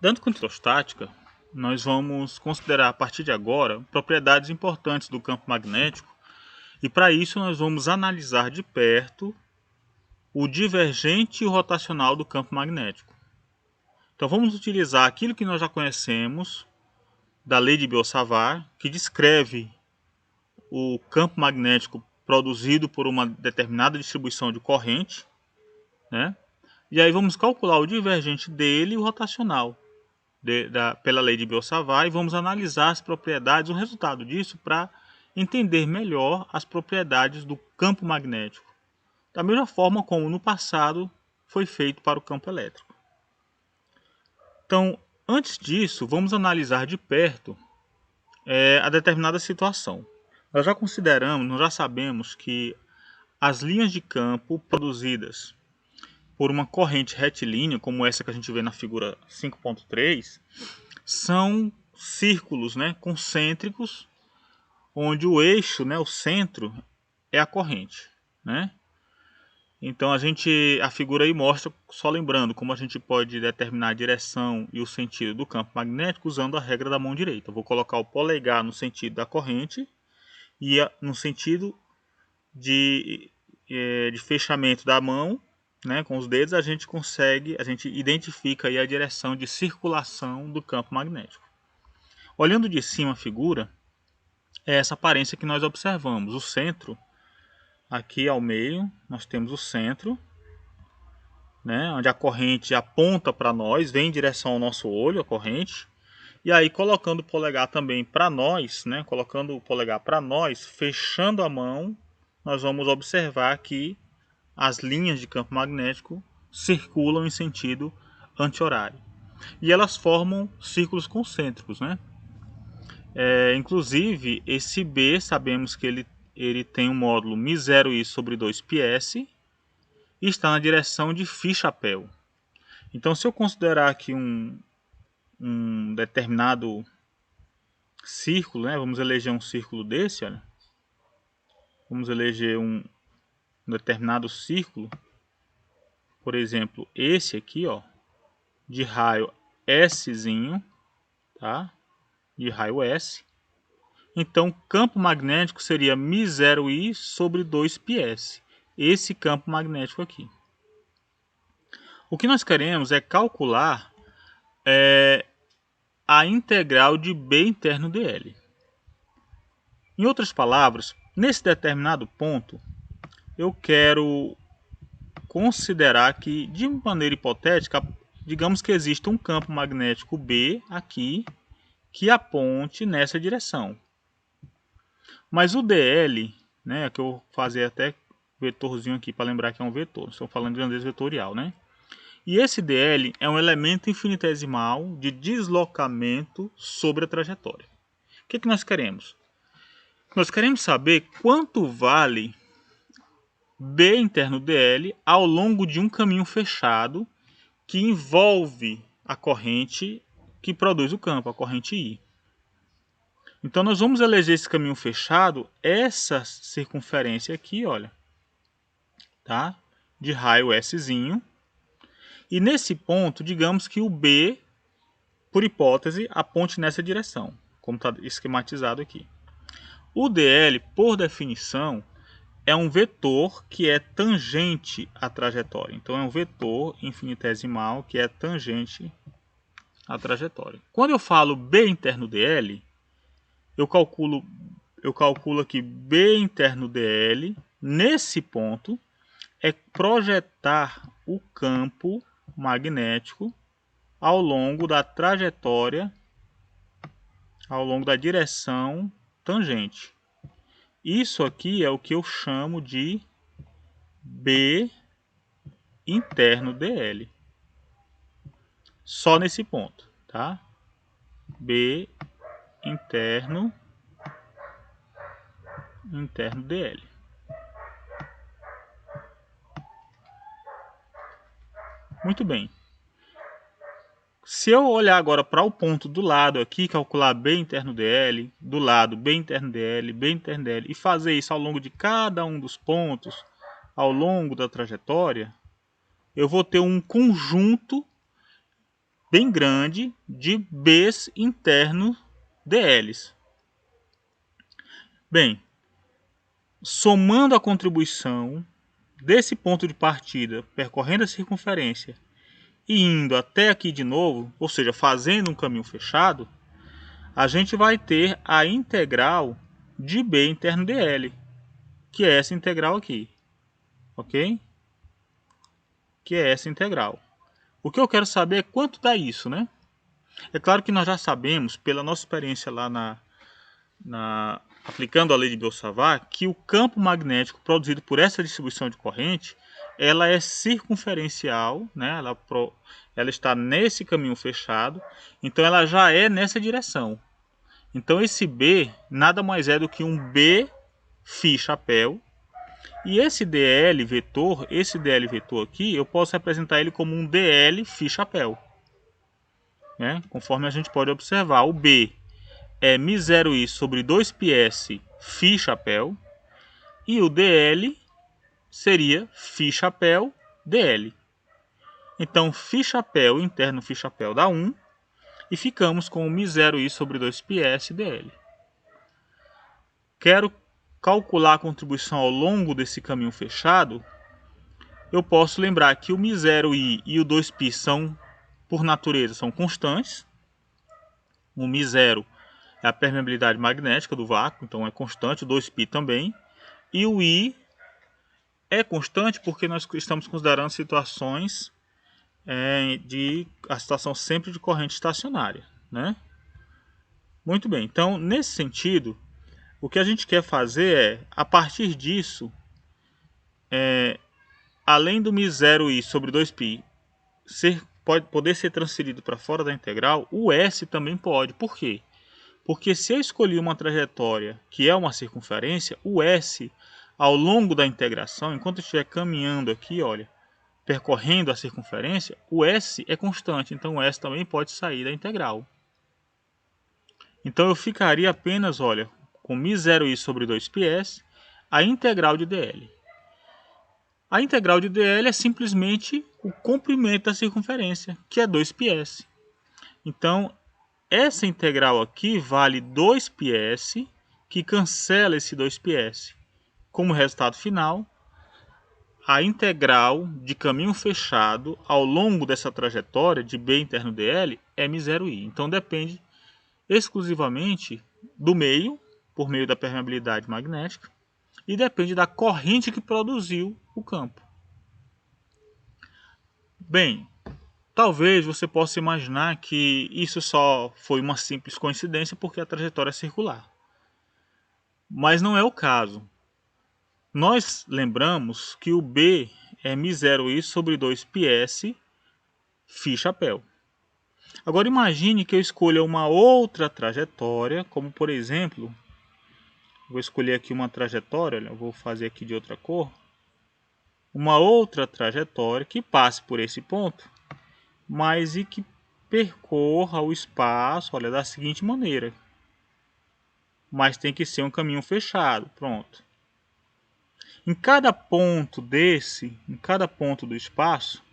Dando conta estática, nós vamos considerar a partir de agora propriedades importantes do campo magnético e para isso nós vamos analisar de perto o divergente e o rotacional do campo magnético. Então vamos utilizar aquilo que nós já conhecemos da lei de Biot-Savart, que descreve o campo magnético produzido por uma determinada distribuição de corrente, né? E aí vamos calcular o divergente dele e o rotacional pela lei de Biot-Savart e vamos analisar as propriedades, o resultado disso para entender melhor as propriedades do campo magnético, da mesma forma como no passado foi feito para o campo elétrico. Então, antes disso, vamos analisar de perto a determinada situação. Nós já sabemos que as linhas de campo produzidas por uma corrente retilínea, como essa que a gente vê na figura 5.3, são círculos, né, concêntricos, onde o eixo, né, o centro, é a corrente, né? Então a figura aí mostra, só lembrando, como a gente pode determinar a direção e o sentido do campo magnético usando a regra da mão direita. Eu vou colocar o polegar no sentido da corrente e no sentido de fechamento da mão, né, com os dedos, a gente identifica aí a direção de circulação do campo magnético. Olhando de cima a figura, é essa aparência que nós observamos. O centro, aqui ao meio, nós temos o centro, né, onde a corrente aponta para nós, vem em direção ao nosso olho, a corrente. E aí, colocando o polegar também para nós, né, colocando o polegar para nós, fechando a mão, nós vamos observar que as linhas de campo magnético circulam em sentido anti-horário. E elas formam círculos concêntricos, né? Inclusive, esse B, sabemos que ele tem um módulo μ0i sobre 2πs e está na direção de Φ-chapéu. Então, se eu considerar aqui um determinado círculo, né? Vamos eleger um círculo desse, olha. Vamos eleger um determinado círculo, por exemplo, esse aqui, ó, de raio Szinho, tá? De raio S. Então, campo magnético seria μ0i sobre 2πs. Esse campo magnético aqui. O que nós queremos é calcular a integral de B interno dl. Em outras palavras, nesse determinado ponto, eu quero considerar que, de maneira hipotética, digamos que existe um campo magnético B aqui que aponte nessa direção. Mas o dl, né, que eu vou fazer até vetorzinho aqui para lembrar que é um vetor, estou falando de grandeza vetorial, né? E esse dl é um elemento infinitesimal de deslocamento sobre a trajetória. O que nós queremos? Nós queremos saber quanto vale B interno dl ao longo de um caminho fechado que envolve a corrente que produz o campo, a corrente I. Então nós vamos eleger esse caminho fechado, essa circunferência aqui, olha, tá? De raio Szinho. E nesse ponto, digamos que o B, por hipótese, aponte nessa direção, como está esquematizado aqui. O dl, por definição, é um vetor que é tangente à trajetória. Então é um vetor infinitesimal que é tangente à trajetória. Quando eu falo B interno dl, eu calculo aqui B interno dl, nesse ponto, é projetar o campo magnético ao longo da trajetória, ao longo da direção tangente. Isso aqui é o que eu chamo de B interno dl. Só nesse ponto, tá? B interno dl. Muito bem. Se eu olhar agora para o ponto do lado aqui, calcular B interno dl, do lado B interno dl, B interno dl, e fazer isso ao longo de cada um dos pontos, ao longo da trajetória, eu vou ter um conjunto bem grande de B's internos dLs. Bem, somando a contribuição desse ponto de partida, percorrendo a circunferência e indo até aqui de novo, ou seja, fazendo um caminho fechado, a gente vai ter a integral de B interno dL, que é essa integral aqui, ok? Que é essa integral. O que eu quero saber é quanto dá isso, né? É claro que nós já sabemos, pela nossa experiência lá aplicando a lei de Biot-Savart, que o campo magnético produzido por essa distribuição de corrente, ela é circunferencial, né? Ela está nesse caminho fechado, então ela já é nessa direção. Então esse B nada mais é do que um B φ chapéu, e esse DL vetor aqui, eu posso representar ele como um DL φ chapéu, né? Conforme a gente pode observar, o B é μ0i sobre 2πs φ chapéu, e o DL seria φ chapéu DL. Então, φ chapéu interno φ chapéu dá 1, e ficamos com o μ0i sobre 2πs DL. Quero calcular a contribuição ao longo desse caminho fechado. Eu posso lembrar que o μ0i e o 2π são, por natureza, são constantes. O μ0 é a permeabilidade magnética do vácuo, então é constante, o 2π também. E o I é constante porque nós estamos considerando situações a situação sempre de corrente estacionária, né? Muito bem, então nesse sentido, o que a gente quer fazer é, a partir disso, além do μ0i sobre 2π poder ser transferido para fora da integral, o S também pode. Por quê? Porque se eu escolhi uma trajetória que é uma circunferência, o S, ao longo da integração, enquanto eu estiver caminhando aqui, olha, percorrendo a circunferência, o S é constante, então o S também pode sair da integral. Então eu ficaria apenas, olha, com μ0i sobre 2πs, a integral de dl. A integral de dl é simplesmente o comprimento da circunferência, que é 2πs. Então, essa integral aqui vale 2πs, que cancela esse 2πs. Como resultado final, a integral de caminho fechado ao longo dessa trajetória de B interno dl é μ0i. Então depende exclusivamente do meio, por meio da permeabilidade magnética, e depende da corrente que produziu o campo. Bem, talvez você possa imaginar que isso só foi uma simples coincidência porque a trajetória é circular. Mas não é o caso. Nós lembramos que o B é μ0i sobre 2πs φ chapéu. Agora imagine que eu escolha uma outra trajetória, como por exemplo, vou escolher aqui uma trajetória, eu vou fazer aqui de outra cor, uma outra trajetória que passe por esse ponto, mas e que percorra o espaço, olha, da seguinte maneira. Mas tem que ser um caminho fechado, pronto. Em cada ponto em cada ponto do espaço,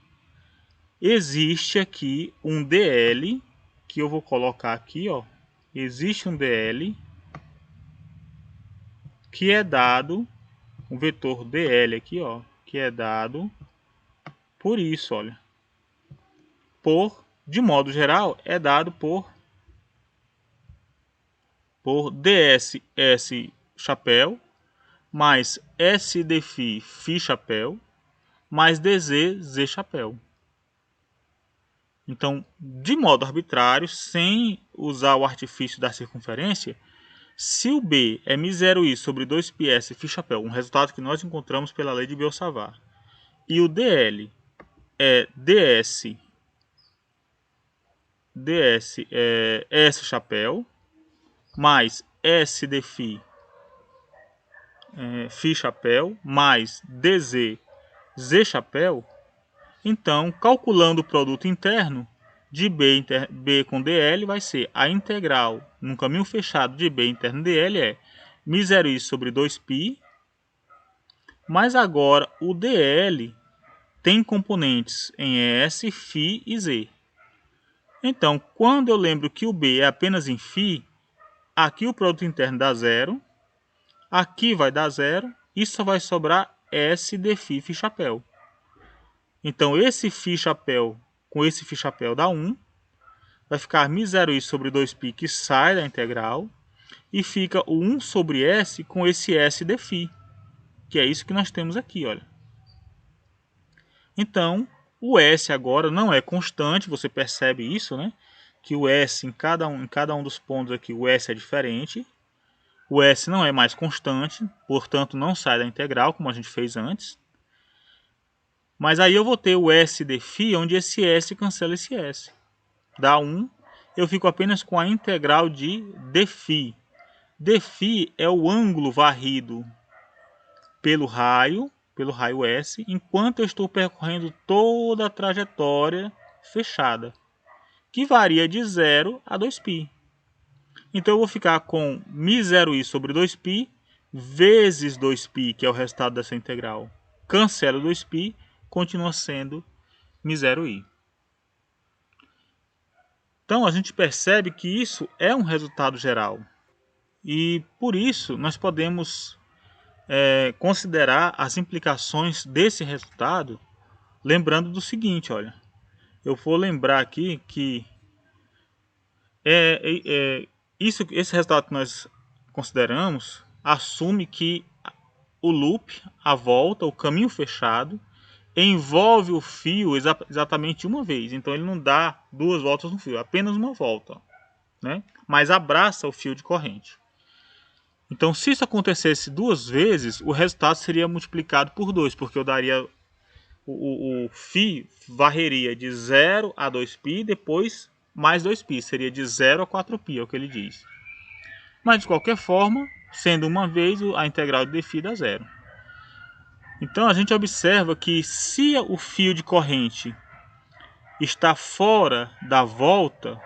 existe aqui um DL, que eu vou colocar aqui, ó. Existe um DL que é dado, um vetor DL aqui, ó, que é dado por isso, olha. De modo geral, é dado por ds S chapéu mais S de φ chapéu mais dz z chapéu. Então, de modo arbitrário, sem usar o artifício da circunferência, se o B é μ0i sobre 2πs φ chapéu, um resultado que nós encontramos pela lei de Biot-Savart, e o DL é ds é S chapéu mais S de φ chapéu mais dz z chapéu, então, calculando o produto interno de B com dl, vai ser a integral num caminho fechado de B interno dl é μ0i sobre 2π, mas agora o dl tem componentes em S, φ e z. Então, quando eu lembro que o B é apenas em φ, aqui o produto interno dá zero, aqui vai dar zero, e só vai sobrar S de φ chapéu. Então, esse φ chapéu com esse φ chapéu dá 1, vai ficar μ0i sobre 2π que sai da integral, e fica o 1 sobre S com esse S de φ, que é isso que nós temos aqui, olha. Então, o S agora não é constante, você percebe isso, né? Que o S em cada um dos pontos aqui, o S é diferente. O S não é mais constante, portanto não sai da integral, como a gente fez antes. Mas aí eu vou ter o S de φ, onde esse S cancela esse S. Dá 1, eu fico apenas com a integral de dφ. Dφ é o ângulo varrido pelo raio S, enquanto eu estou percorrendo toda a trajetória fechada, que varia de 0 a 2π. Então eu vou ficar com μ0i sobre 2π vezes 2π, que é o resultado dessa integral. Cancela 2π, continua sendo μ0i. Então a gente percebe que isso é um resultado geral. E por isso nós podemos considerar as implicações desse resultado, lembrando do seguinte, olha. Eu vou lembrar aqui que esse resultado que nós consideramos assume que o loop, a volta, o caminho fechado, envolve o fio exatamente uma vez. Então ele não dá duas voltas no fio, apenas uma volta, né? Mas abraça o fio de corrente. Então, se isso acontecesse duas vezes, o resultado seria multiplicado por 2, porque eu daria o φ varreria de 0 a 2π, depois mais 2π, seria de 0 a 4π, é o que ele diz. Mas de qualquer forma, sendo uma vez, a integral de dφ dá zero. Então a gente observa que se o fio de corrente está fora da volta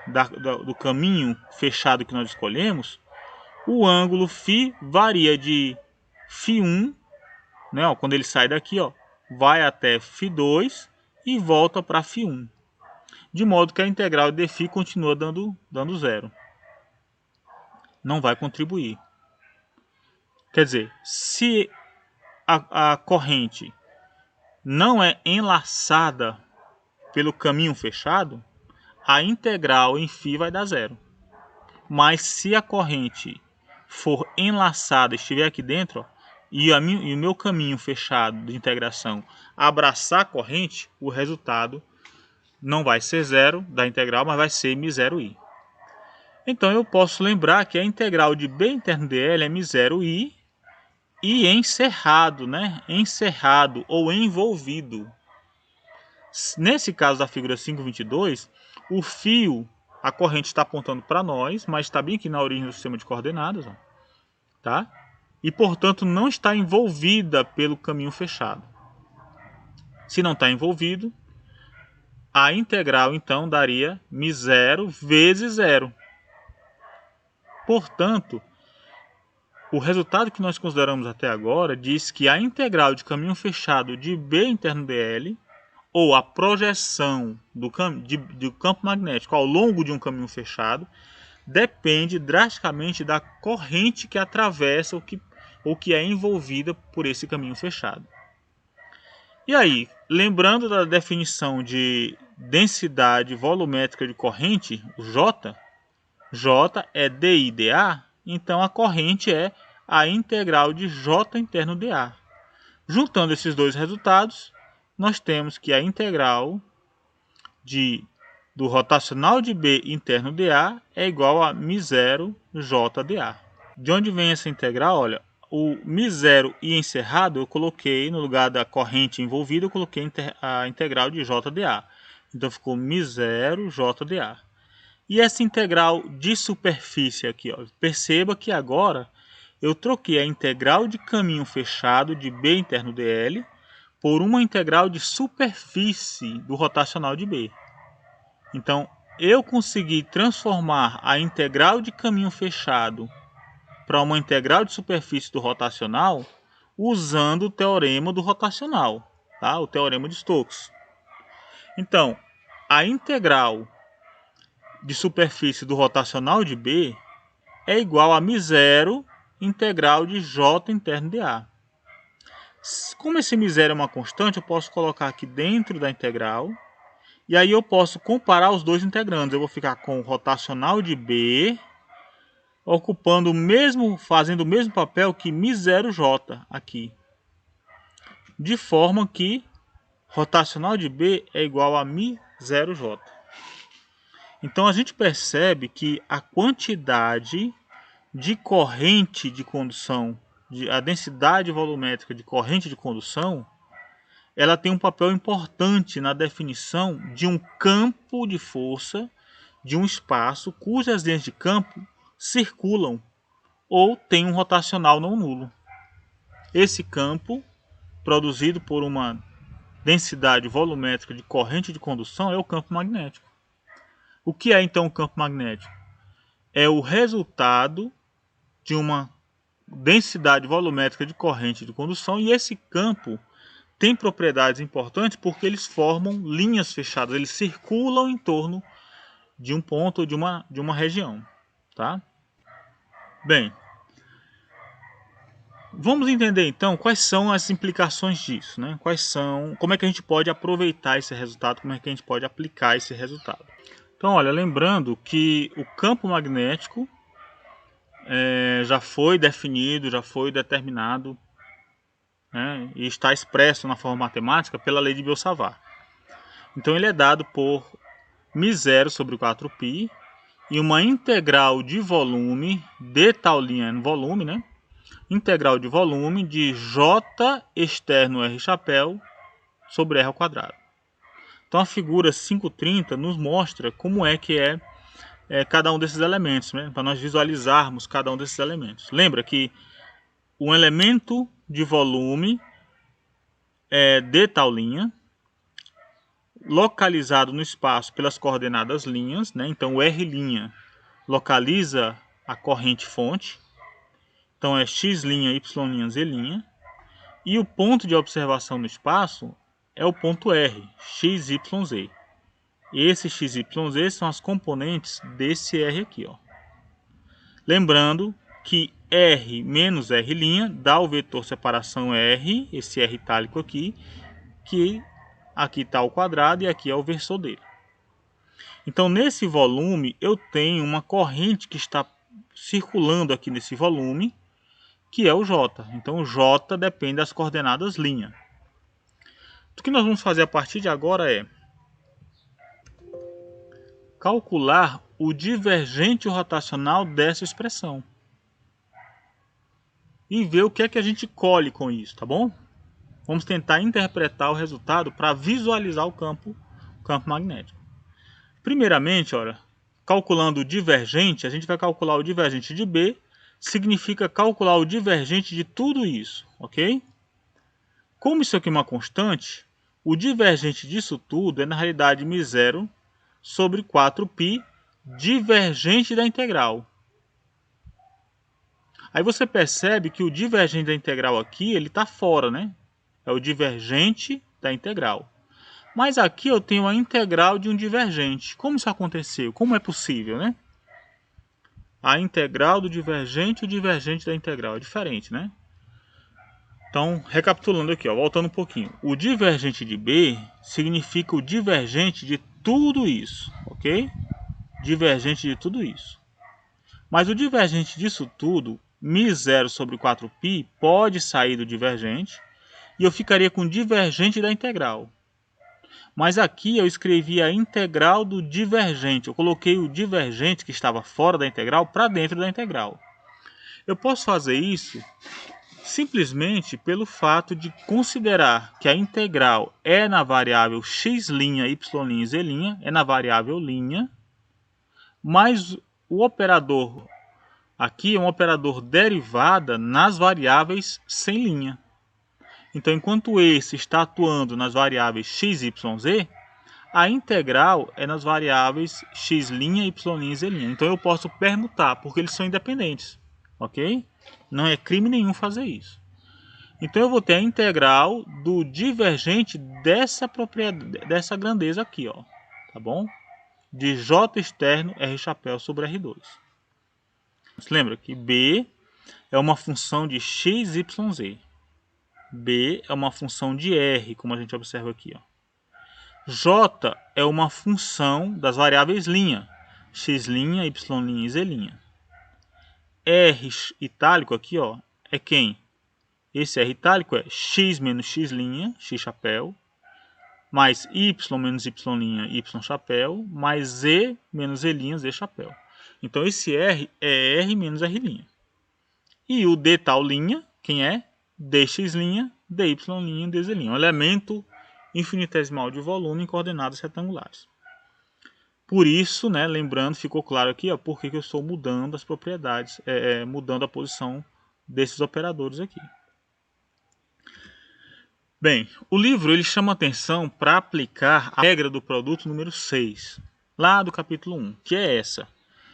do caminho fechado que nós escolhemos, o ângulo φ varia de φ1, né, ó, quando ele sai daqui, ó, vai até φ2 e volta para φ1. De modo que a integral de dφ continua dando zero. Não vai contribuir. Quer dizer, se a corrente não é enlaçada pelo caminho fechado, a integral em φ vai dar zero. Mas se a corrente for enlaçada, estiver aqui dentro, ó, e o meu caminho fechado de integração abraçar a corrente, o resultado não vai ser zero da integral, mas vai ser μ0i. Então eu posso lembrar que a integral de B interno dl é μ0i e encerrado, né? Encerrado ou envolvido. Nesse caso da figura 5.22, o fio, a corrente está apontando para nós, mas está bem aqui na origem do sistema de coordenadas, ó, tá? E portanto não está envolvida pelo caminho fechado. Se não está envolvido, a integral então daria μ0 vezes zero. Portanto, o resultado que nós consideramos até agora diz que a integral de caminho fechado de B interno dl, ou a projeção do campo magnético ao longo de um caminho fechado, depende drasticamente da corrente que atravessa ou que é envolvida por esse caminho fechado. E aí, lembrando da definição de densidade volumétrica de corrente, o J é dI dA, então a corrente é a integral de J interno dA. Juntando esses dois resultados, nós temos que a integral do rotacional de B interno dA é igual a μ0 J dA. De onde vem essa integral? Olha, o μ0 e encerrado eu coloquei no lugar da corrente envolvida, eu coloquei a integral de J dA. Então ficou μ0 J dA. E essa integral de superfície aqui, ó, perceba que agora eu troquei a integral de caminho fechado de B interno dl por uma integral de superfície do rotacional de B. Então, eu consegui transformar a integral de caminho fechado para uma integral de superfície do rotacional usando o teorema do rotacional, tá? O teorema de Stokes. Então, a integral de superfície do rotacional de B é igual a μ0 integral de J interno de A. Como esse μ0 é uma constante, eu posso colocar aqui dentro da integral. E aí eu posso comparar os dois integrandos. Eu vou ficar com o rotacional de B ocupando fazendo o mesmo papel que μ0J aqui. De forma que rotacional de B é igual a μ0J. Então a gente percebe que a quantidade de corrente de condução, a densidade volumétrica de corrente de condução, ela tem um papel importante na definição de um campo de força de um espaço cujas linhas de campo circulam ou tem um rotacional não nulo. Esse campo, produzido por uma densidade volumétrica de corrente de condução, é o campo magnético. O que é então o campo magnético? É o resultado de uma densidade volumétrica de corrente de condução, e esse campo tem propriedades importantes porque eles formam linhas fechadas, eles circulam em torno de um ponto ou de uma região, tá? Bem, vamos entender então quais são as implicações disso, né? Como é que a gente pode aproveitar esse resultado, como é que a gente pode aplicar esse resultado. Então, olha, lembrando que o campo magnético já foi definido, já foi determinado, né, e está expresso na forma matemática pela lei de Biot-Savart. Então ele é dado por μ0 sobre 4π e uma integral de volume de tal linha no volume, né? Integral de volume de J externo R chapéu sobre R ao quadrado. Então a figura 530 nos mostra como é que é cada um desses elementos, né? Para nós visualizarmos cada um desses elementos. Lembra que um elemento de volume de tal linha, localizado no espaço pelas coordenadas linhas, né? Então o R' localiza a corrente fonte, então é x', y', z', e o ponto de observação no espaço é o ponto R, x, y, z. Esse x, y, z são as componentes desse R aqui, ó. Lembrando que R menos R' dá o vetor separação R, esse R itálico aqui, que aqui está o quadrado e aqui é o versor dele. Então, nesse volume, eu tenho uma corrente que está circulando aqui nesse volume, que é o J. Então, o J depende das coordenadas linha. O que nós vamos fazer a partir de agora é calcular o divergente rotacional dessa expressão. E ver o que é que a gente colhe com isso, tá bom? Vamos tentar interpretar o resultado para visualizar o campo magnético. Primeiramente, olha, calculando o divergente, a gente vai calcular o divergente de B, significa calcular o divergente de tudo isso, ok? Como isso aqui é uma constante, o divergente disso tudo é na realidade μ0 sobre 4π divergente da integral. Aí você percebe que o divergente da integral aqui, ele está fora, né? É o divergente da integral. Mas aqui eu tenho a integral de um divergente. Como isso aconteceu? Como é possível, né? A integral do divergente e o divergente da integral é diferente, né? Então, recapitulando aqui, ó, voltando um pouquinho. O divergente de B significa o divergente de tudo isso, ok? Divergente de tudo isso. Mas o divergente disso tudo, μ0 sobre 4π, pode sair do divergente e eu ficaria com o divergente da integral. Mas aqui eu escrevi a integral do divergente. Eu coloquei o divergente que estava fora da integral para dentro da integral. Eu posso fazer isso simplesmente pelo fato de considerar que a integral é na variável x', y', z', é na variável linha, mas o operador aqui é um operador derivada nas variáveis sem linha. Então, enquanto esse está atuando nas variáveis x, y, z, a integral é nas variáveis x', y', z'. Então, eu posso permutar, porque eles são independentes, ok? Não é crime nenhum fazer isso. Então, eu vou ter a integral do divergente dessa grandeza aqui, ó, tá bom? de J externo R chapéu sobre R2. Você lembra que B é uma função de x, y, z. B é uma função de R, como a gente observa aqui, ó. J é uma função das variáveis linha, x', y', e z'. R itálico aqui, ó, é quem? Esse R itálico é x menos x', x chapéu, mais y menos y', y chapéu, mais z menos z', z chapéu. Então esse R é R menos R'. E o D tal linha, quem é? Dx', dy', dz'. Um elemento infinitesimal de volume em coordenadas retangulares. Por isso, né, lembrando, ficou claro aqui por que eu estou mudando as propriedades, mudando a posição desses operadores aqui. Bem, o livro ele chama atenção para aplicar a regra do produto número 6, lá do capítulo 1, que é essa,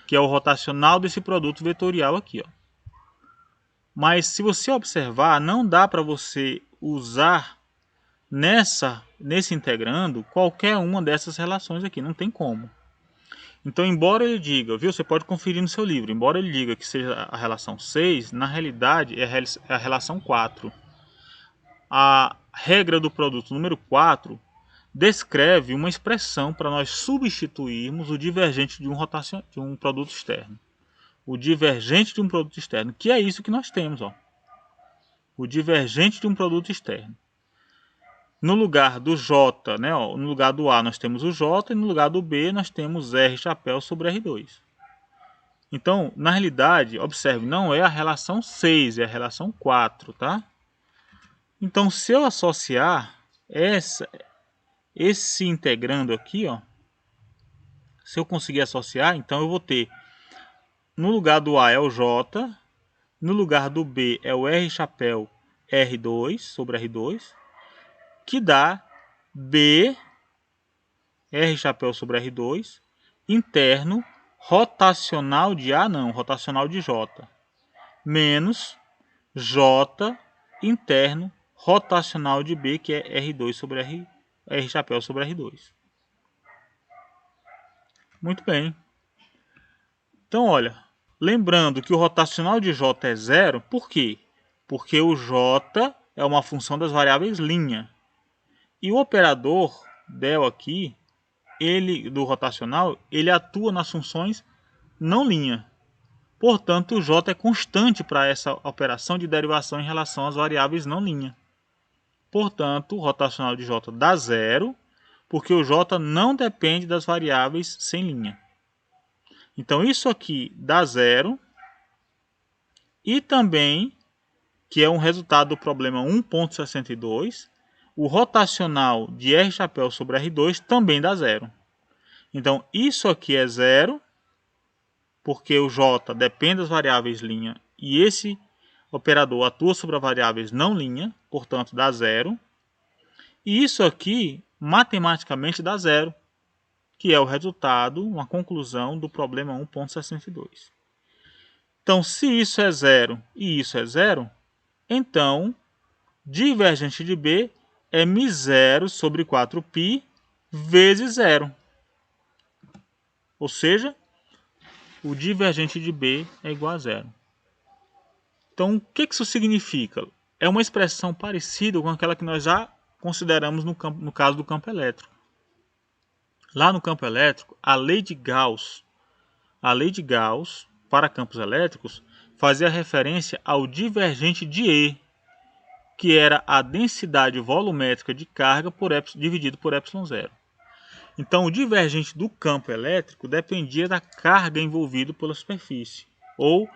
que é o rotacional desse produto vetorial aqui, ó. Mas se você observar, não dá para você usar nesse integrando qualquer uma dessas relações aqui, não tem como. Então, embora ele diga, viu, você pode conferir no seu livro, embora ele diga que seja a relação 6, na realidade é a relação 4. A regra do produto número 4 descreve uma expressão para nós substituirmos o divergente de um produto externo. O divergente de um produto externo, que é isso que nós temos, ó. O divergente de um produto externo. No lugar do J, né, ó, no lugar do A nós temos o J e no lugar do B nós temos R chapéu sobre R2. Então, na realidade, observe, não é a relação 6, é a relação 4, tá? Então, se eu associar esse integrando aqui, ó, se eu conseguir associar, então eu vou ter, no lugar do A é o J, no lugar do B é o R chapéu R2 sobre R2, que dá B, R chapéu sobre R2, interno, rotacional de A, não, rotacional de J, menos J, interno, rotacional de B, que é R2 sobre R chapéu sobre R2. Muito bem. Então, olha, lembrando que o rotacional de J é zero, por quê? Porque o J é uma função das variáveis linha. E o operador del aqui, do rotacional, ele atua nas funções não linha. Portanto, o J é constante para essa operação de derivação em relação às variáveis não linha. Portanto, o rotacional de J dá zero, porque o J não depende das variáveis sem linha. Então, isso aqui dá zero. E também, que é um resultado do problema 1.62, o rotacional de R chapéu sobre R2 também dá zero. Então, isso aqui é zero, porque o J depende das variáveis linha e esse operador atua sobre as variáveis não linha, portanto dá zero. E isso aqui, matematicamente, dá zero, que é o resultado, uma conclusão do problema 1.62. Então, se isso é zero e isso é zero, então, divergente de B é μ0 sobre 4π vezes zero. Ou seja, o divergente de B é igual a zero. Então, o que isso significa? É uma expressão parecida com aquela que nós já consideramos no caso do campo elétrico. Lá no campo elétrico, a lei de Gauss para campos elétricos fazia referência ao divergente de E, que era a densidade volumétrica de carga dividido por ε0. Então, o divergente do campo elétrico dependia da carga envolvida pela superfície. Ou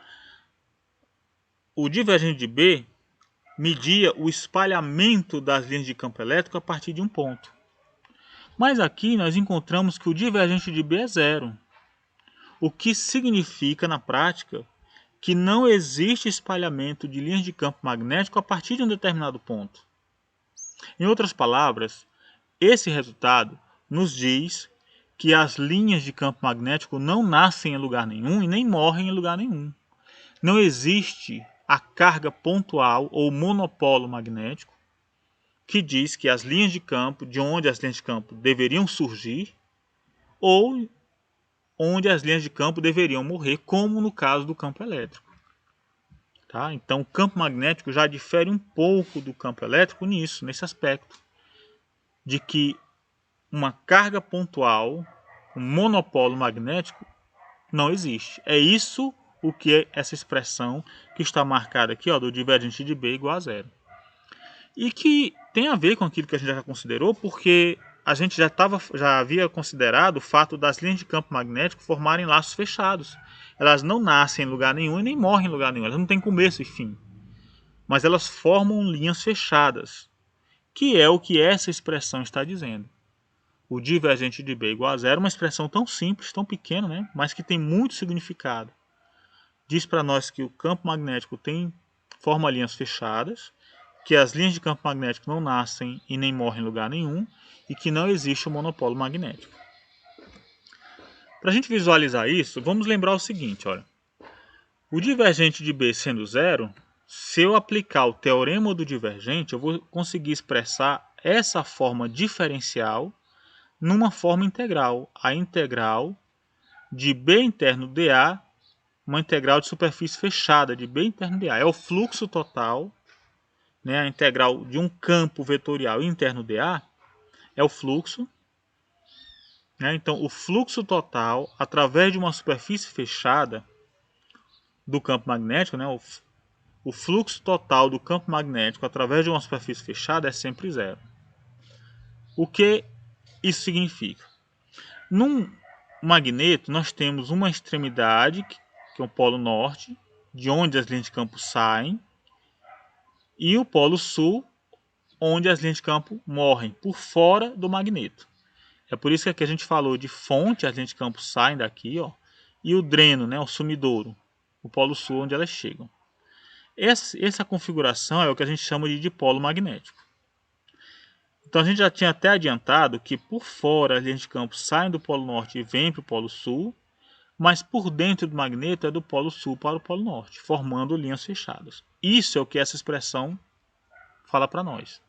o divergente de B media o espalhamento das linhas de campo elétrico a partir de um ponto. Mas aqui nós encontramos que o divergente de B é zero, o que significa, na prática, que não existe espalhamento de linhas de campo magnético a partir de um determinado ponto. Em outras palavras, esse resultado nos diz que as linhas de campo magnético não nascem em lugar nenhum e nem morrem em lugar nenhum. Não existe a carga pontual ou monopolo magnético que diz que as linhas de campo, de onde as linhas de campo deveriam surgir, ou onde as linhas de campo deveriam morrer, como no caso do campo elétrico. Tá? Então, o campo magnético já difere um pouco do campo elétrico nesse aspecto, de que uma carga pontual, um monopolo magnético, não existe. É isso o que é essa expressão que está marcada aqui, ó, do divergente de B igual a zero. E que tem a ver com aquilo que a gente já considerou, porque a gente já havia considerado o fato das linhas de campo magnético formarem laços fechados. Elas não nascem em lugar nenhum e nem morrem em lugar nenhum. Elas não têm começo e fim. Mas elas formam linhas fechadas, que é o que essa expressão está dizendo. O divergente de B igual a zero é uma expressão tão simples, tão pequena, né? Mas que tem muito significado. Diz para nós que o campo magnético forma linhas fechadas, que as linhas de campo magnético não nascem e nem morrem em lugar nenhum, e que não existe o monopolo magnético. Para a gente visualizar isso, vamos lembrar o seguinte, olha. O divergente de B sendo zero, se eu aplicar o teorema do divergente, eu vou conseguir expressar essa forma diferencial numa forma integral. A integral de B interno dA, uma integral de superfície fechada de B interno dA. É o fluxo total, né, a integral de um campo vetorial interno dA é o fluxo. Né, então, o fluxo total através de uma superfície fechada do campo magnético, né, o fluxo total do campo magnético através de uma superfície fechada é sempre zero. O que isso significa? Num magneto, nós temos uma extremidade, que é o polo norte, de onde as linhas de campo saem, e o polo sul, onde as linhas de campo morrem, por fora do magneto. É por isso que aqui a gente falou de fonte, as linhas de campo saem daqui, ó, e o dreno, né, o sumidouro, o polo sul, onde elas chegam. Essa configuração é o que a gente chama de dipolo magnético. Então a gente já tinha até adiantado que por fora as linhas de campo saem do polo norte e vêm para o polo sul, mas por dentro do magneto é do polo sul para o polo norte, formando linhas fechadas. Isso é o que essa expressão fala para nós.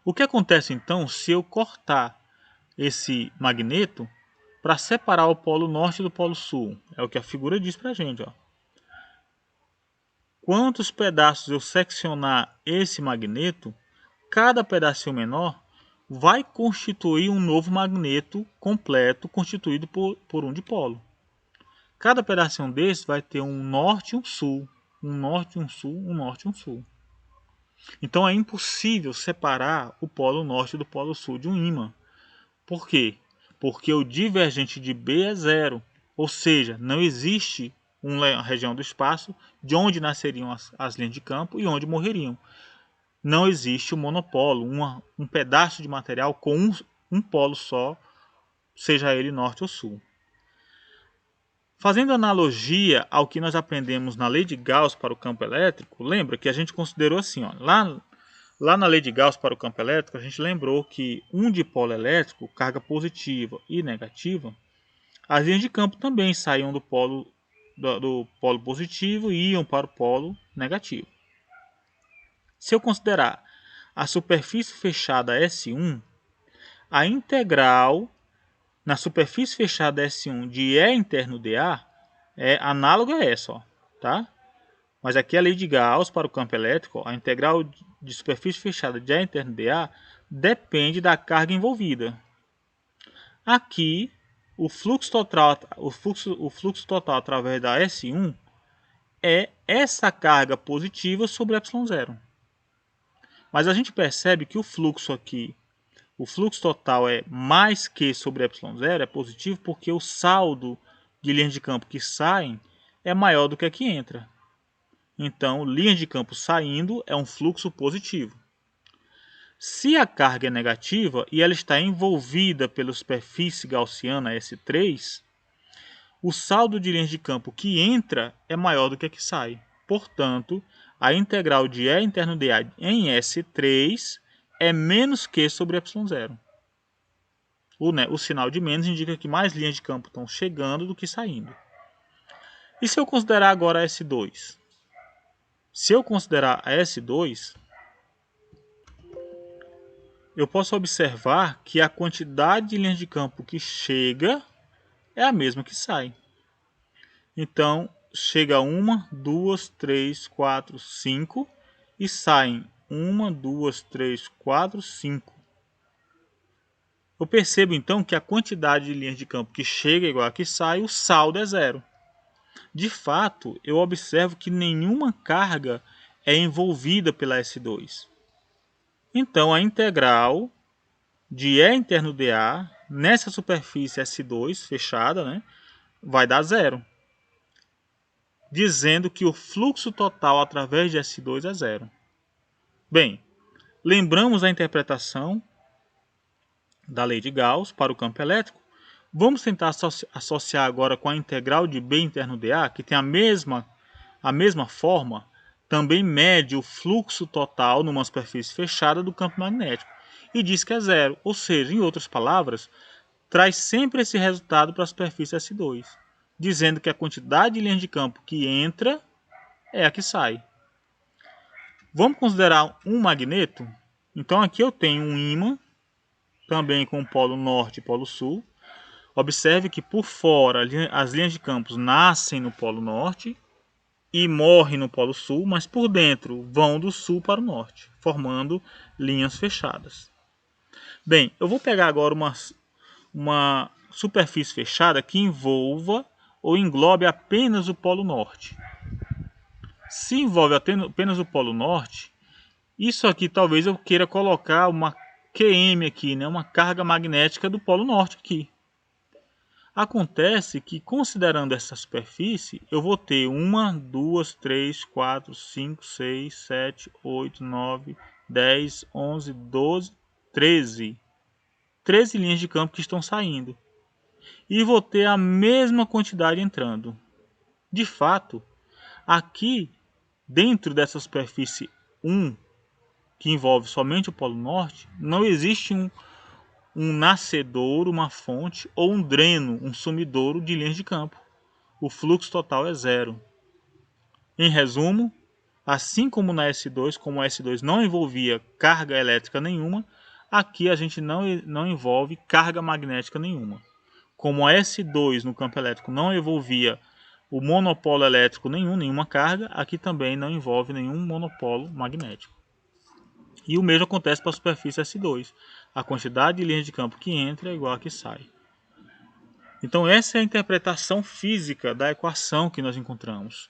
O que acontece então se eu cortar esse magneto para separar o polo norte do polo sul? É o que a figura diz para a gente, ó. Quantos pedaços eu seccionar esse magneto, cada pedacinho menor vai constituir um novo magneto completo constituído por um dipolo. Cada pedacinho desse vai ter um norte e um sul, um norte, um sul, um norte e um sul. Então é impossível separar o polo norte do polo sul de um ímã. Por quê? Porque o divergente de B é zero, ou seja, não existe uma região do espaço de onde nasceriam as linhas de campo e onde morreriam. Não existe um monopolo, um pedaço de material com um polo só, seja ele norte ou sul. Fazendo analogia ao que nós aprendemos na lei de Gauss para o campo elétrico, lembra que a gente considerou assim, ó, lá na lei de Gauss para o campo elétrico, a gente lembrou que um dipolo elétrico, carga positiva e negativa, as linhas de campo também saíam do polo positivo e iam para o polo negativo. Se eu considerar a superfície fechada S1, a integral na superfície fechada S1 de E interno dA é análoga a essa, ó, tá? Mas aqui a lei de Gauss para o campo elétrico, ó, a integral de superfície fechada de E interno dA depende da carga envolvida. Aqui, o fluxo total através da S1 é essa carga positiva sobre ε0. Mas a gente percebe que o fluxo aqui, o fluxo total é mais que sobre ε0, é positivo, porque o saldo de linhas de campo que saem é maior do que a que entra. Então, linhas de campo saindo é um fluxo positivo. Se a carga é negativa e ela está envolvida pela superfície gaussiana S3, o saldo de linhas de campo que entra é maior do que a que sai. Portanto, a integral de E interno dA em S3 é menos que sobre ε0. O sinal de menos indica que mais linhas de campo estão chegando do que saindo. E se eu considerar agora a S2? Se eu considerar a S2, eu posso observar que a quantidade de linhas de campo que chega é a mesma que sai. Então, chega 1, 2, 3, 4, 5 e saem 1, 2, 3, 4, 5. Eu percebo então que a quantidade de linhas de campo que chega é igual a que sai, o saldo é zero. De fato, eu observo que nenhuma carga é envolvida pela S2. Então, a integral de E interno dA nessa superfície S2 fechada, né, vai dar zero, dizendo que o fluxo total através de S2 é zero. Bem, lembramos a interpretação da lei de Gauss para o campo elétrico. Vamos tentar associar agora com a integral de B interno dA, que tem a mesma forma, também mede o fluxo total numa superfície fechada do campo magnético e diz que é zero, ou seja, em outras palavras, traz sempre esse resultado para a superfície S2, dizendo que a quantidade de linhas de campo que entra é a que sai. Vamos considerar um magneto? Então aqui eu tenho um ímã, também com o polo norte e polo sul. Observe que por fora as linhas de campo nascem no polo norte e morrem no polo sul, mas por dentro vão do sul para o norte, formando linhas fechadas. Bem, eu vou pegar agora uma superfície fechada que envolva ou englobe apenas o polo norte. Se envolve apenas o polo norte, isso aqui talvez eu queira colocar uma QM aqui, né, uma carga magnética do polo norte aqui. Acontece que, considerando essa superfície, eu vou ter 1, 2, 3, 4, 5, 6, 7, 8, 9, 10, 11, 12, 13. 13 linhas de campo que estão saindo. E vou ter a mesma quantidade entrando. De fato, aqui, dentro dessa superfície 1, que envolve somente o polo norte, não existe um nascedouro, uma fonte, ou um dreno, um sumidouro de linhas de campo. O fluxo total é zero. Em resumo, assim como na S2, como a S2 não envolvia carga elétrica nenhuma, aqui a gente não envolve carga magnética nenhuma. Como a S2 no campo elétrico não envolvia o monopolo elétrico nenhuma carga, aqui também não envolve nenhum monopolo magnético. E o mesmo acontece para a superfície S2. A quantidade de linhas de campo que entra é igual a que sai. Então essa é a interpretação física da equação que nós encontramos.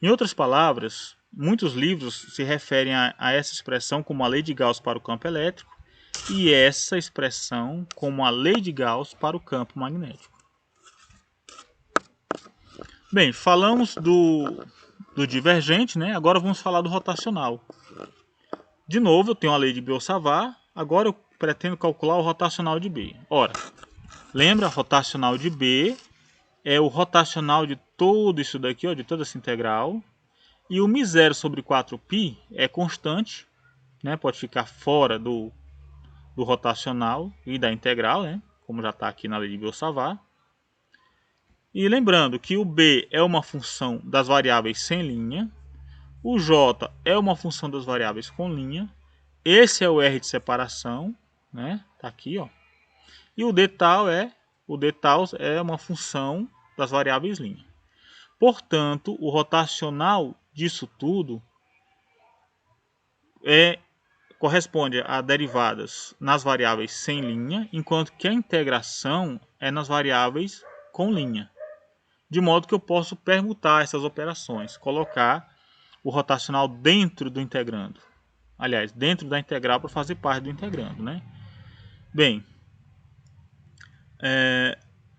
Em outras palavras, muitos livros se referem a essa expressão como a lei de Gauss para o campo elétrico e essa expressão como a lei de Gauss para o campo magnético. Bem, falamos do divergente, né? Agora vamos falar do rotacional. De novo, eu tenho a lei de Biot-Savart, agora eu pretendo calcular o rotacional de B. Ora, lembra, rotacional de B é o rotacional de tudo isso daqui, ó, de toda essa integral. E o μ0 sobre 4π é constante, né? Pode ficar fora do rotacional e da integral, né? Como já está aqui na lei de Biot-Savart. E lembrando que o B é uma função das variáveis sem linha, o J é uma função das variáveis com linha, esse é o R de separação, né? Tá aqui, ó. E o d tal é uma função das variáveis linha. Portanto, o rotacional disso tudo corresponde a derivadas nas variáveis sem linha, enquanto que a integração é nas variáveis com linha. De modo que eu posso permutar essas operações, colocar o rotacional dentro do integrando. Aliás, dentro da integral para fazer parte do integrando, né? Bem,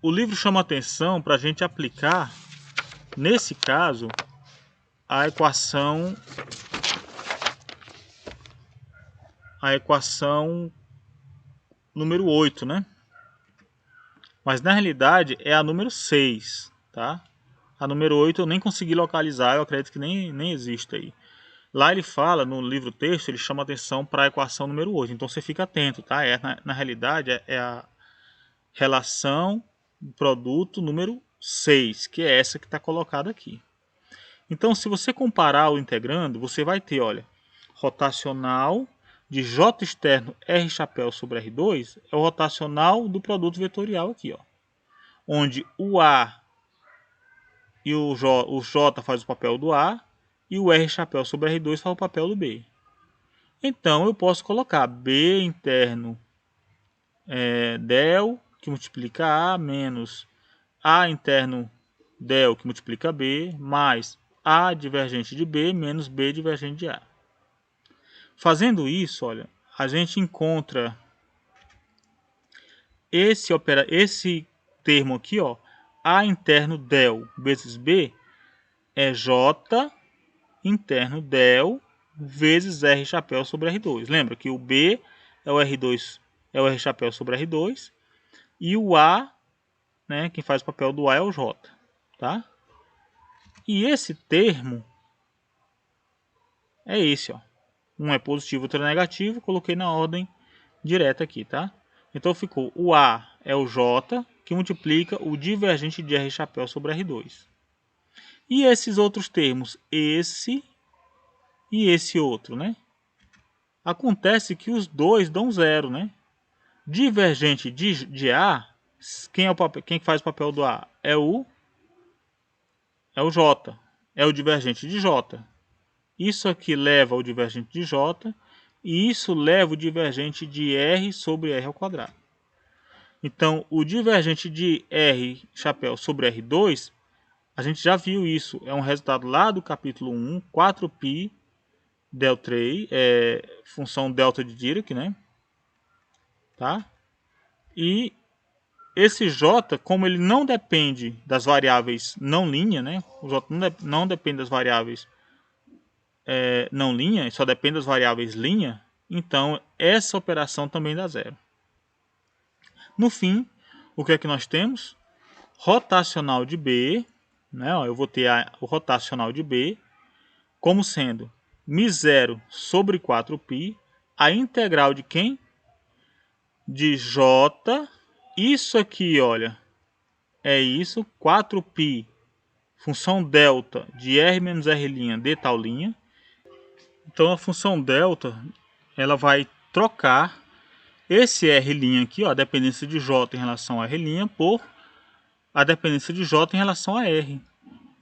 o livro chama atenção para a gente aplicar, nesse caso, a equação número 8, né? Mas na realidade é a número 6, tá? A número 8 eu nem consegui localizar, eu acredito que nem existe aí. Lá ele fala, no livro texto, ele chama atenção para a equação número 8. Então você fica atento, tá? Na realidade é a relação do produto número 6, que é essa que está colocada aqui. Então se você comparar o integrando, você vai ter, olha, rotacional de J externo R chapéu sobre R2 é o rotacional do produto vetorial aqui, ó. onde o A e o J faz o papel do A e o R chapéu sobre R2 faz o papel do B. Então eu posso colocar B interno del, que multiplica A, menos A interno del, que multiplica B, mais A divergente de B, menos B divergente de A. Fazendo isso, olha, a gente encontra esse termo aqui, ó, A interno del vezes B, é J interno del vezes R chapéu sobre R2. Lembra que o B é o R2, é o R chapéu sobre R2, e o A, né, quem faz o papel do A é o J, tá? E esse termo é esse, ó. Um é positivo, outro é negativo, coloquei na ordem direta aqui, tá? Então ficou o A é o J, que multiplica o divergente de R chapéu sobre R2. E esses outros termos, esse e esse outro, né? Acontece que os dois dão zero, né? Divergente de A, quem faz o papel do A é o J, é o divergente de J. Isso aqui leva ao divergente de J e isso leva o divergente de R sobre R ao quadrado. Então, o divergente de R chapéu sobre R2, a gente já viu isso, é um resultado lá do capítulo 1, 4π del 3, função delta de Dirac, né? Tá? E esse J, como ele não depende das variáveis não linha, né? O J não depende das variáveis não linha, só depende das variáveis linha, então essa operação também dá zero. No fim, o que é que nós temos? Rotacional de B, né? Ó, eu vou ter o rotacional de B como sendo μ0 sobre 4π, a integral de quem? De J. Isso aqui, olha, é isso, 4π, função delta de R menos R' de tal linha. Então a função delta, ela vai trocar esse R' aqui, ó, a dependência de J em relação a R', por a dependência de J em relação a R.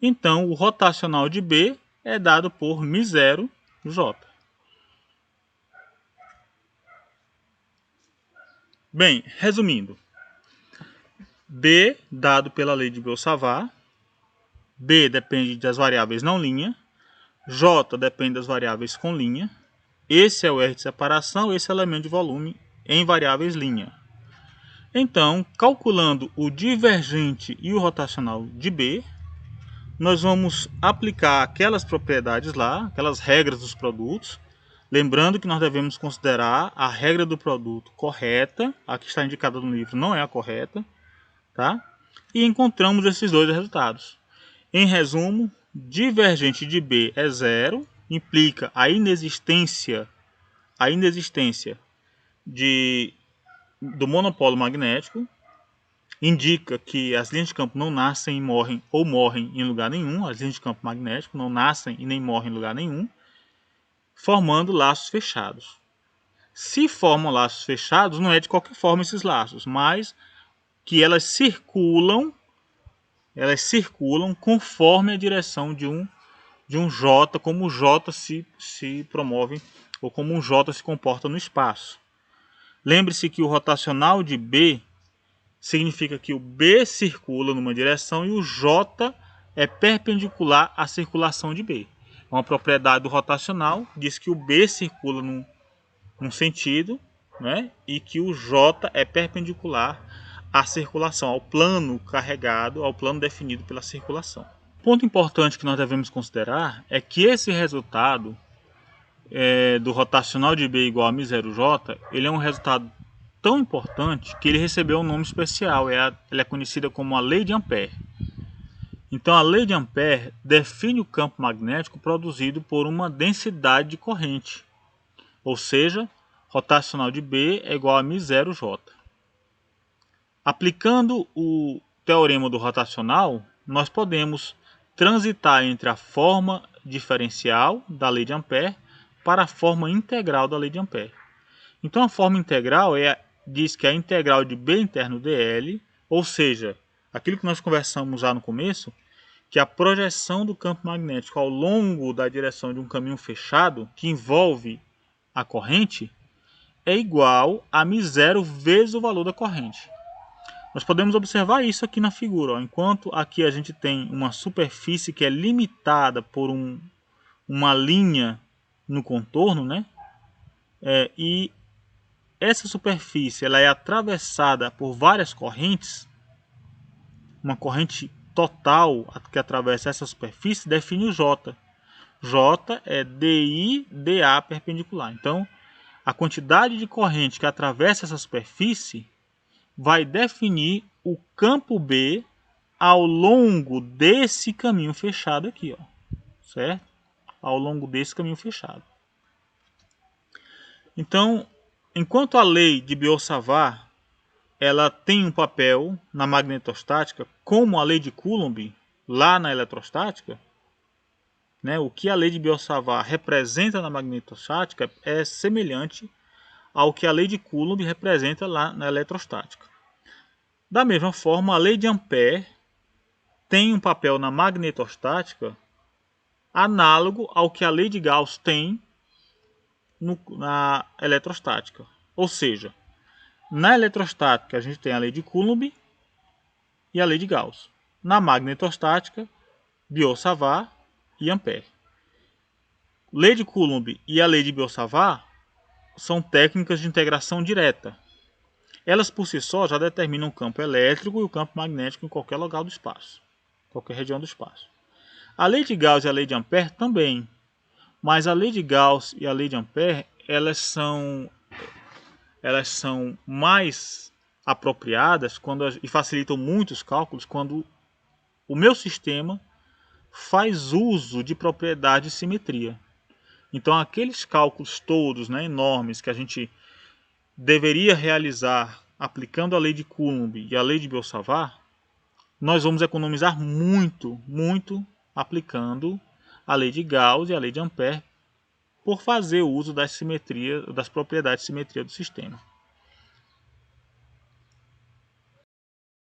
Então o rotacional de B é dado por μ0 J. Bem, resumindo, B dado pela lei de Biot-Savart, B depende das variáveis não linha, J depende das variáveis com linha, esse é o R de separação, esse é o elemento de volume em variáveis linha. Então, calculando o divergente e o rotacional de B, nós vamos aplicar aquelas propriedades lá, aquelas regras dos produtos, lembrando que nós devemos considerar a regra do produto correta, a que está indicada no livro não é a correta, tá? E encontramos esses dois resultados. Em resumo, divergente de B é zero, implica a inexistência do monopólio magnético, indica que as linhas de campo não nascem e morrem ou morrem em lugar nenhum, as linhas de campo magnético não nascem e nem morrem em lugar nenhum, formando laços fechados. Se formam laços fechados, não é de qualquer forma esses laços, mas que elas circulam conforme a direção de um J, como o J se promove ou como um J se comporta no espaço. Lembre-se que o rotacional de B significa que o B circula numa direção e o J é perpendicular à circulação de B. Uma propriedade do rotacional diz que o B circula num sentido, né, e que o J é perpendicular à circulação, ao plano carregado, ao plano definido pela circulação. Ponto importante que nós devemos considerar é que esse resultado do rotacional de B igual a μ0J, ele é um resultado tão importante que ele recebeu um nome especial, ela é conhecida como a lei de Ampère. Então a lei de Ampère define o campo magnético produzido por uma densidade de corrente, ou seja, rotacional de B é igual a μ0J. Aplicando o teorema do rotacional, nós podemos transitar entre a forma diferencial da lei de Ampère para a forma integral da lei de Ampère. Então a forma integral diz que a integral de B interno dl, ou seja, aquilo que nós conversamos já no começo, que a projeção do campo magnético ao longo da direção de um caminho fechado, que envolve a corrente, é igual a μ0 vezes o valor da corrente. Nós podemos observar isso aqui na figura. Ó. Enquanto aqui a gente tem uma superfície que é limitada por uma linha no contorno, né? E essa superfície ela é atravessada por várias correntes. Uma corrente total que atravessa essa superfície define o J. J é DI, DA perpendicular. Então, a quantidade de corrente que atravessa essa superfície vai definir o campo B ao longo desse caminho fechado aqui, ó, certo? Ao longo desse caminho fechado. Então, enquanto a lei de Biot-Savart ela tem um papel na magnetostática, como a lei de Coulomb lá na eletrostática, né? O que a lei de Biot-Savart representa na magnetostática é semelhante ao que a lei de Coulomb representa lá na eletrostática. Da mesma forma, a lei de Ampère tem um papel na magnetostática análogo ao que a lei de Gauss tem na eletrostática. Ou seja, na eletrostática a gente tem a lei de Coulomb e a lei de Gauss. Na magnetostática, Biot-Savart e Ampère. Lei de Coulomb e a lei de Biot-Savart são técnicas de integração direta. Elas por si só já determinam o campo elétrico e o campo magnético em qualquer lugar do espaço, qualquer região do espaço. A lei de Gauss e a lei de Ampère também, mas a lei de Gauss e a lei de Ampère elas são mais apropriadas e facilitam muito os cálculos quando o meu sistema faz uso de propriedade de simetria. Então aqueles cálculos todos, né, enormes que a gente deveria realizar aplicando a lei de Coulomb e a lei de Biot-Savart, nós vamos economizar muito aplicando a lei de Gauss e a lei de Ampère por fazer uso das propriedades de simetria do sistema.